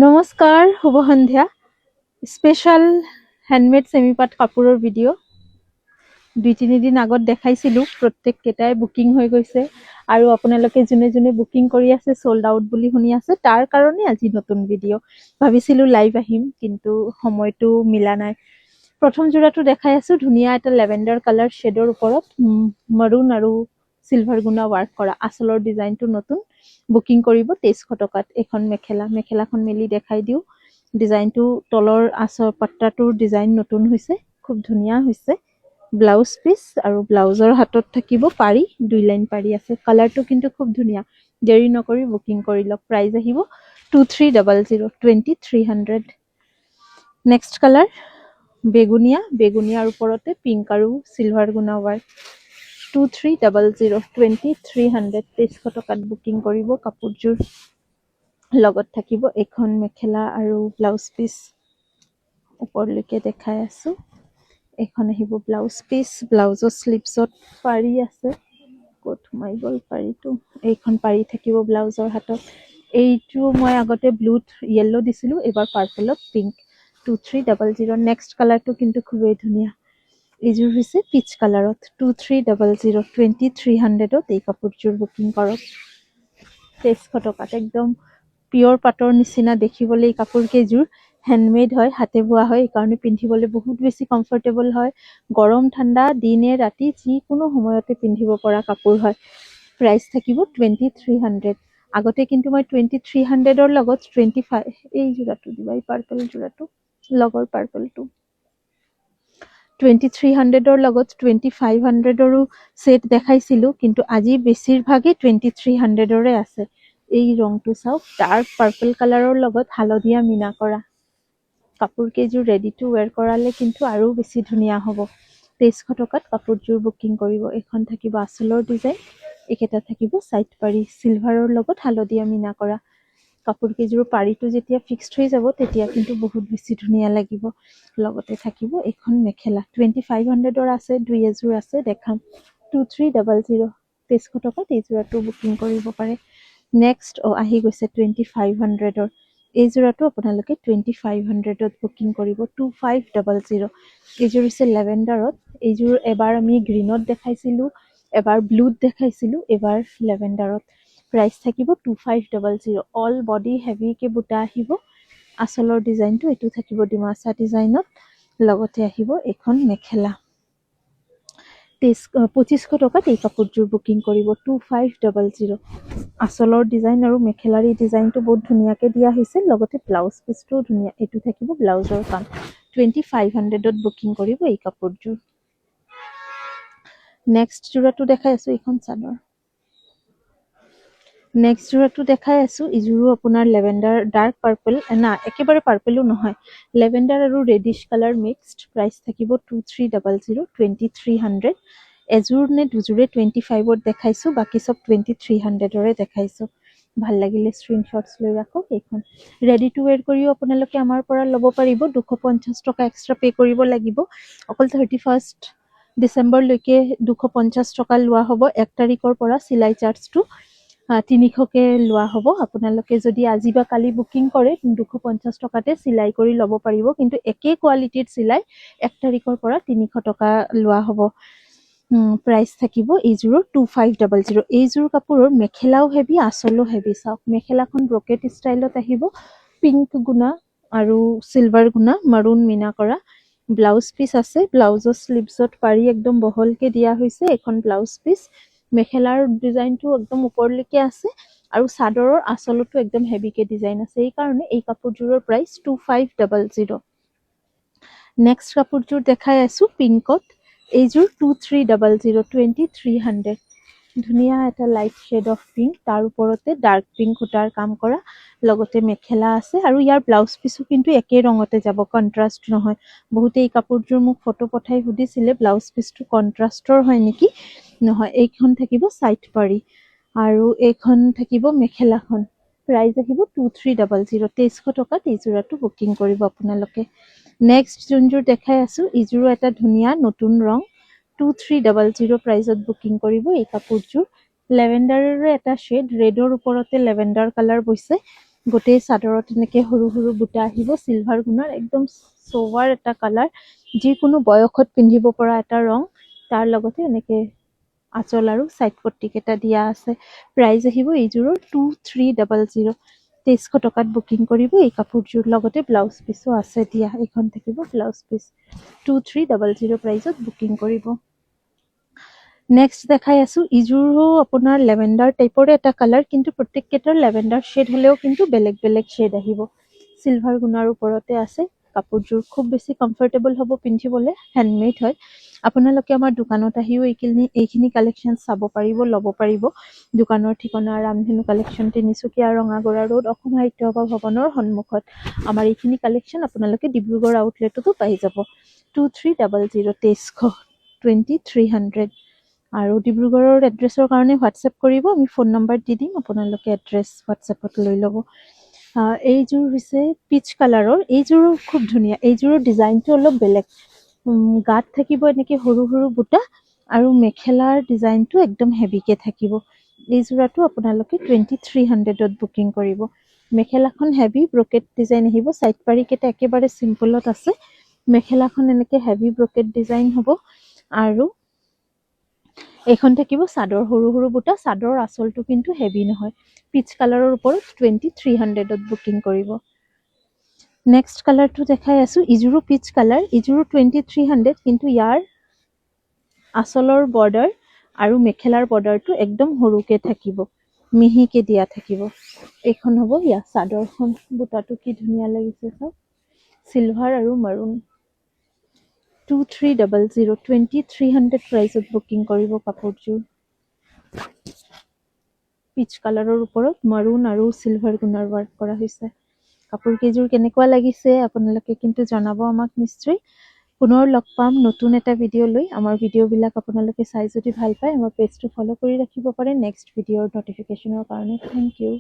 নমস্কাৰ শুভ সন্ধ্যা special handmade সেমিপাট কাপোৰৰ video' 2-3 দিন আগত দেখাইছিলো প্ৰত্যেক কেটাই বুকিং হৈ গৈছে আৰু আপোনালোকে যোনে যোনে বুকিং কৰি আছে সোল্ড আউট বুলি শুনি আছে তাৰ কাৰণে আজি নতুন ভিডিঅ' ভাবিছিলো লাইভ আহিম কিন্তু সময়টো মিলা নাই প্ৰথম জোৰাটো দেখাই আছো ধুনিয়া এটা লেভেণ্ডাৰ কালাৰ শেডৰ ওপৰত মৰুন আৰু সিলভাৰ গুণা ওয়াৰ্ক কৰা আসলৰ ডিজাইনটো নতুন বুকিং কৰিব 2300 টকাত এখন মেখেলাখন মেলি দেখাই দিও ডিজাইনটো তলৰ আসৰ পাট্টাটোৰ ডিজাইন নতুন হৈছে খুব ধুনিয়া হৈছে ব্লাউজ পিস আৰু ব্লাউজৰ হাতত থাকিব পাৰি 2 লাইন পাৰি আছে কালাৰটো কিন্তু খুব ধুনিয়া দেৰি নকৰি বুকিং কৰি লওক প্ৰাইস আহিব 2300 2300 নেক্সট কালাৰ বেগুনিয়াৰ ওপৰতে পিংক আৰু সিলভাৰ গুণা ওয়াৰ্ক 2300 2300 টকাত বুকিং কৰিব কাপোৰযোৰ লগত থাকিব এখন মেখেলা আৰু ব্লাউজ পিস ওপৰলৈকে দেখাই আছো এখন আহিব ব্লাউজ পিস ব্লাউজৰ স্লিপছত পাৰি আছে ক'ত সোমাই গ'ল পাৰিটো এইখন পাৰি থাকিব ব্লাউজৰ হাতত এইটো মই আগতে ব্লুত ইয়েলো দিছিলো এবাৰ পাৰ্পলত পিংক 2300 নেক্সট কালাৰটো কিন্তু খুবেই ধুনিয়া এইযোৰ হৈছে পিচ কালাৰত 2300 2300ত এই কাপোৰযোৰ বুকিং কৰক 2300 টকাত একদম পিওৰ পাটৰ নিচিনা দেখিবলৈ এই কাপোৰ কেইযোৰ হ্যান্ডমেড হয় হাতে বোৱা হয় এই কাৰণে পিন্ধিবলৈ বহুত বেছি কমফৰ্টেবল হয় গৰম ঠাণ্ডা দিনে ৰাতি যিকোনো সময়তে পিন্ধিব পৰা কাপোৰ হয় প্ৰাইস থাকিব 2300 আগতে কিন্তু মই 2300 ৰ লগত 25 এই জোৰাটো দিবা এই পাৰ্পল জোৰাটো লগৰ পাৰ্পলটো 2300 ৰ লগত 2500 ৰো সেট দেখাইছিলো কিন্তু আজি বেছিভাগে 2300 ৰে আছে এই ৰংটো চাওক ডাৰ্ক পাৰ্পল কালাৰৰ লগত হালধীয়া মিনা কৰা কাপোৰ কেইযোৰ ৰেডি টু ওয়্যাৰ কৰালে কিন্তু আৰু বেছি ধুনিয়া হ'ব 2300 টকাত কাপোৰযোৰ বুকিং কৰিব এখন থাকিব আসলৰ ডিজাইন একেটা থাকিব সাইড পাৰি সিলভাৰৰ লগত হালধীয়া মিনা কৰা কাপোৰ কেইযোৰ পাৰিটো যেতিয়া ফিক্সড হৈ যাব তেতিয়া কিন্তু বহুত বেছি ধুনিয়া লাগিব লগতে থাকিব এখন মেখেলা 2500 ৰ আছে দুই এযোৰ আছে দেখাম 2300 2300 টকাত এই জোৰাটো বুকিং কৰিব পাৰে নেক্সট আহি গৈছে 2500 ৰ এই জোৰাটো আপোনালোকে 2500 ত বুকিং কৰিব 2500 এইযোৰ হৈছে লেভেণ্ডাৰত এইযোৰ এবাৰ আমি গ্ৰীনত দেখাইছিলো এবাৰ ব্লুত দেখাইছিলো এবাৰ লেভেণ্ডাৰত প্ৰাইস থাকিব 2500 অল বডি হেভি কে বুটা আহিব আসলৰ ডিজাইনটো এটো থাকিব ডিমাছা ডিজাইনত লগতে আহিব এখন মেখেলা 2500 টকাত এই কাপোৰযোৰ বুকিং কৰিব 2500 আসলৰ ডিজাইন আৰু মেখেলাৰ এই ডিজাইনটো বহুত ধুনিয়াকে দিয়া হৈছে লগতে ব্লাউজ পিসটো ধুনিয়া এটো থাকিব ব্লাউজৰ কাম 2500 ত বুকিং কৰিব এই কাপোৰযোৰ নেক্সট জোৰাটো দেখাই আছো এখন চাদৰ নেক্সট জোৰাটো দেখাই আছো ইজোৰো আপোনাৰ লেভেণ্ডাৰ ডাৰ্ক পাৰ্পল না একেবাৰে পাৰ্পলো নহয় লেভেণ্ডাৰ আৰু ৰেডিশ কালাৰ মিক্সড প্ৰাইস থাকিব 2300 2300 এজোৰ নে দুজোৰে 25 ত দেখাইছো বাকি সব 2300 ৰে দেখাইছো ভাল লাগিলে স্ক্ৰিনশ্বটছ লৈ ৰাখক এইখন ৰেডি টু ওয়্যাৰ কৰিও আপোনালোকে আমাৰ পৰা ল'ব পাৰিব 250 টকা এক্সট্ৰা পে কৰিব লাগিব অকল 31st ডিসেম্বৰ লৈকে 250 টকা লোৱা হ'ব 1 তাৰিখৰ পৰা সিলাই চাৰ্জটো 300 কে লোৱা হ'ব আপোনালোকে যদি আজি বা কালি বুকিং কৰে 250 টকাতে সিলাই কৰি ল'ব পাৰিব কিন্তু একে কোৱালিটিৰ সিলাই 1 তাৰিখৰ পৰা 300 টকা লোৱা হ'ব প্ৰাইস থাকিব এইযোৰ 2500 এইযোৰ কাপোৰৰ মেখেলাও হেভি আসলো হেভি চাওক মেখেলাখন ব্ৰকেট ষ্টাইলত আহিব পিংক গুণা আৰু সিলভাৰ গুণা মাৰুন মিনা কৰা ব্লাউজ পিস আছে ব্লাউজৰ স্লিভছত পাৰি একদম বহলকে দিয়া হৈছে এখন ব্লাউজ পিস মেখেলাৰ ডিজাইনটো একদম ওপৰলৈকে আছে আৰু চাদৰৰ আসলটো একদম হেভিকে ডিজাইন আছে এই কাৰণে এই কাপোৰযোৰৰ প্ৰাইস 2500 নেক্সট কাপোৰযোৰ দেখাই আছো পিংকত এইযোৰ 2300 2300 ধুনিয়া এটা লাইট শেড অফ পিংক তাৰ ওপৰতে ডাৰ্ক পিংক সূতাৰ কাম কৰা লগতে মেখেলা আছে আৰু ইয়াৰ ব্লাউজ পিসো কিন্তু একে ৰঙতে যাব কন্ট্ৰাস্ট নহয় বহুতে এই কাপোৰযোৰ মোক ফটো পঠাই সুধিছিলে ব্লাউজ পিসটো কন্ট্ৰাস্টৰ হয় নেকি নহয় এইখন থাকিব সাইড পাৰি আৰু এইখন থাকিব মেখেলাখন প্ৰাইস আহিব 2300 2300 টকাত এই জোৰাটো বুকিং কৰিব আপোনালোকে নেক্সট যোনযোৰ দেখাই আছো ইজোৰো এটা ধুনিয়া নতুন ৰং 2300 প্ৰাইসত বুকিং কৰিব এই কাপোৰযোৰ লেভেণ্ডাৰৰ এটা শেড ৰেডৰ ওপৰতে লেভেণ্ডাৰ কালাৰ বৈছে গোটেই চাদৰত এনেকৈ সৰু সৰু বুটা আহিব চিলভাৰ গুণৰ একদম সোৱাৰ এটা কালাৰ যিকোনো বয়সত পিন্ধিব পৰা এটা ৰং তাৰ লগতে এনেকৈ আঁচল আৰু চাইড পট্টিকেইটা দিয়া আছে প্ৰাইজ আহিব এইযোৰৰ 2300 2300 টকাত বুকিং কৰিব এই কাপোৰযোৰ লগতে ব্লাউজ পিছো আছে দিয়া এইখন থাকিব ব্লাউজ পিচ 2300 প্ৰাইজত বুকিং কৰিব নেক্সট দেখাই আছো ইযোৰো আপোনাৰ লেভেণ্ডাৰ টাইপৰে এটা কালাৰ কিন্তু প্ৰত্যেককেইটাৰ লেভেণ্ডাৰ শ্বেড হ'লেও কিন্তু বেলেগ বেলেগ শ্বেড আহিব চিলভাৰ গুণাৰ ওপৰতে আছে কাপোৰযোৰ খুব বেছি কমফৰ্টেবল হ'ব পিন্ধিবলৈ হেণ্ডমেড হয় আপোনালোকে আমাৰ দোকানত আহিও এইখিনি কালেকশ্যন চাব পাৰিব ল'ব পাৰিব দোকানৰ ঠিকনা ৰামধেনু কালেকশ্যন তিনিচুকীয়া ৰঙাগড়া ৰোড অসম সাহিত্য সভা ভৱনৰ সন্মুখত আমাৰ এইখিনি কালেকশ্যন আপোনালোকে ডিব্ৰুগড় আউটলেটতো পাই যাব 2300 2300 আৰু ডিব্ৰুগড়ৰ এড্ৰেছৰ কাৰণে হোৱাটছএপ কৰিব আমি ফোন নম্বৰ দি দিম আপোনালোকে এড্ৰেছ হোৱাটছএপত লৈ ল'ব এইযোৰ হৈছে পিচ কালাৰৰ এইযোৰো খুব ধুনীয়া এইযোৰৰ ডিজাইনটো অলপ বেলেগ গাত থাকিব এনেকৈ সৰু সৰু বুটা আৰু মেখেলাৰ ডিজাইনটো একদম হেভিকৈ থাকিব এইযোৰাটো আপোনালোকে 2300ত বুকিং কৰিব মেখেলাখন হেভি ব্ৰকেট ডিজাইন আহিব চাইড পাৰিকেইটা একেবাৰে চিম্পলত আছে মেখেলাখন এনেকৈ হেভি ব্ৰকেট ডিজাইন হ'ব আৰু এইখন থাকিব চাদৰ সৰু সৰু বুটা চাদৰ আঁচলটো কিন্তু হেভি নহয় পিচ কালাৰৰ ওপৰত 2300ত বুকিং কৰিব নেক্সট কালাৰটো দেখাই আছো ইযোৰো পিচ কালাৰ ইযোৰো 2300 কিন্তু ইয়াৰ আঁচলৰ বৰ্ডাৰ আৰু মেখেলাৰ বৰ্ডাৰটো একদম সৰুকৈ থাকিব মিহিকৈ দিয়া থাকিব এইখন হ'ব ইয়াৰ চাদৰখন বুটাটো কি ধুনীয়া লাগিছে চাওক চিলভাৰ আৰু মাৰুন 2300 প্ৰাইজত বুকিং কৰিব কাপোৰযোৰ পিচ কালাৰৰ ওপৰত মাৰুন আৰু চিলভাৰ গুণৰ ৱাৰ্ক কৰা হৈছে কাপোৰ কেইযোৰ কেনেকুৱা লাগিছে আপোনালোকে কিন্তু জনাব আমাক নিশ্চয় পুনৰ লগ পাম নতুন এটা ভিডিঅ' লৈ আমাৰ ভিডিঅ'বিলাক আপোনালোকে চাই যদি ভাল পায় আমাৰ পেজটো ফ'ল' কৰি ৰাখিব পাৰে নেক্সট ভিডিঅ'ৰ নটিফিকেশ্যনৰ কাৰণে থেংক ইউ